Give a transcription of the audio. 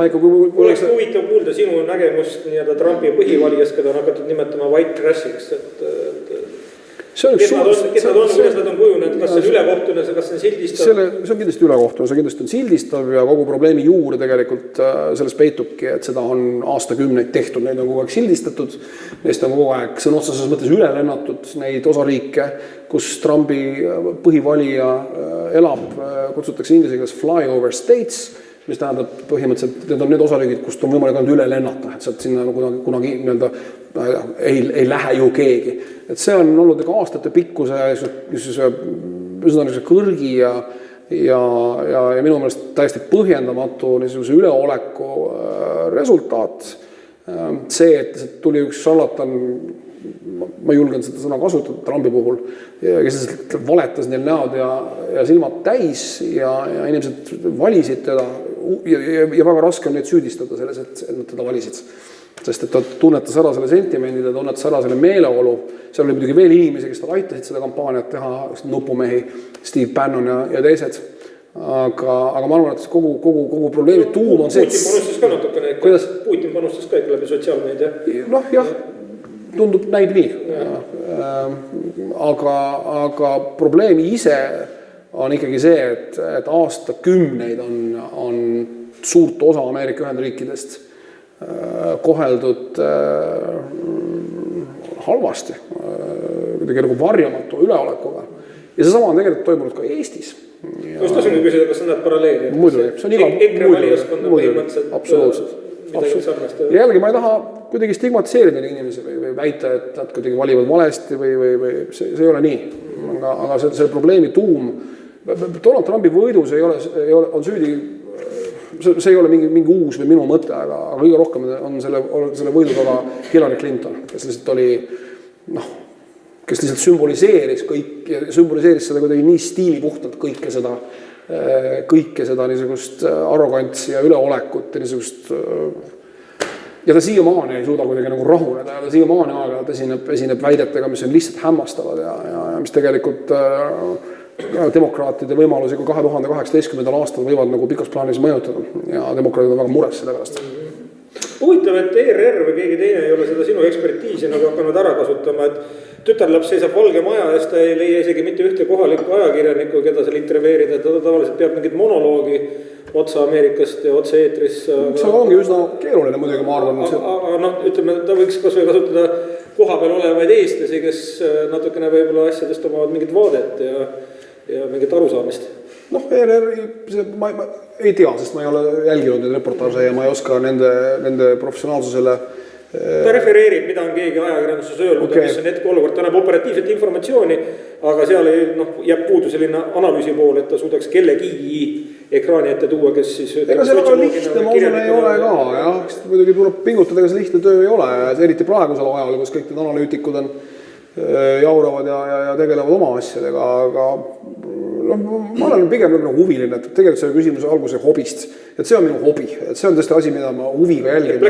Oleks huvitav kuulda sinu nägemust nii-öelda Trumpi põhivalijast, keda on hakatud nimetama white trashiks. Kuidas nad on kujunenud, kas see on ülekohtune, kas see on sildistav? See on kindlasti ülekohtune, see kindlasti on sildistav ja kogu probleemi juur tegelikult selles peitubki, et seda on aastakümneid tehtud, neid on kogu aeg sildistatud, neist on kogu aeg sõna otseses mõttes üle lennatud neid osariike, kus Trumpi põhivalija elab, kutsutakse inglise keeles flyover states, mis tähendab põhimõtteliselt, need on need osariigid, kust on võimalik üle lennata, et sealt sinna kunagi ei lähe ju keegi. Et see on olnud aastate pikkuse kõrgi ja minu meelest täiesti põhjendamatu üleoleku resultaat. See, et tuli üks šarlatan, ma julgen seda sõna kasutada Trumpi puhul, kes valetas neil näod ja silmad täis ja inimesed valisid teda ja väga raske on neid süüdistada selles, et nad teda valisid. Sest et ta tunnetas ära selle sentimendid ja tunnetas ära selle meeleolu. Seal oli muidugi veel inimesi, kes tal aitasid seda kampaaniat teha, nupumehi, Steve Bannon ja teised. Aga ma arvan, et kogu probleemi tuum on see, Putin panustas ka ikka läbi sotsiaalmeedia. Noh, jah, tundub näib nii. Aga probleemi ise on ikkagi see, et aastakümneid on suurt osa Ameerika Ühendriikidest koheldud halvasti, kuidagi nagu varjamatu üleolekuga. Ja see sama on tegelikult toimunud ka Eestis. Just tasungi küsida, kas on need paralleeli? Muidugi, see on iga absoluutselt. Jällegi ma ei taha kuidagi stigmatiseerida inimesi või väita, et nad kuidagi valivad valesti või see ei ole nii. Aga see probleemi tuum, Donald Trumpi võidus on süüdi, see ei ole mingi uus või minu mõte, aga kõige rohkem on selle võidu taga Hillary Clinton, kes lihtsalt oli, kes lihtsalt sümboliseeris seda kuidagi nii stiilipuhtalt kõike seda niisugust arrogantsi ja üleolekut ja niisugust ja ta siiamaani ei suuda kuidagi nagu rahuneda ja ta siiamaani aeg-ajalt esineb väidetega, mis on lihtsalt hämmastavad ja mis tegelikult demokraatide võimalusi kui 2018. aastal võivad nagu pikas plaanis mõjutada ja demokraadid on väga mures selle pärast. Huvitav, et ERR või keegi teine ei ole seda sinu ekspertiisi nagu hakanud ära kasutama, et tütarlaps seisab Valge Maja ja ta ei leia isegi mitte ühte kohalikku ajakirjanikku, keda seal intervjueerida, ta tavaliselt peab mingit monoloogi otsa Ameerikast ja otse eetris. See ongi üsna keeruline muidugi, ma arvan. Aga ütleme, ta võiks kas või kasutada koha peal olevaid eestlasi, kes natukene võib-olla asjadest omavad mingit vaadet ja mingit arusaamist. ERR, ma ei tea, sest ma ei ole jälginud neid reportaaže ja ma ei oska nende professionaalsusele. Ta refereerib, mida on keegi ajakirjanduses öelnud, mis on hetke olukord. Ta näeb operatiivset informatsiooni, aga seal jääb puudu selline analüüsi pool, et ta suudaks kellegi ekraani ette tuua, kes siis... Ega see väga lihtne, ma usun, ei ole ka. Muidugi tuleb pingutada, ega see lihtne töö ei ole. Eriti praegusel ajal, kus kõik need analüütikud on jauravad ja tegelevad oma asjadega, aga ma olen pigem huviline, et tegelikult see küsimuse alguse hobist, et see on minu hobi, et see on tõesti asi, mida ma huviga jälgin.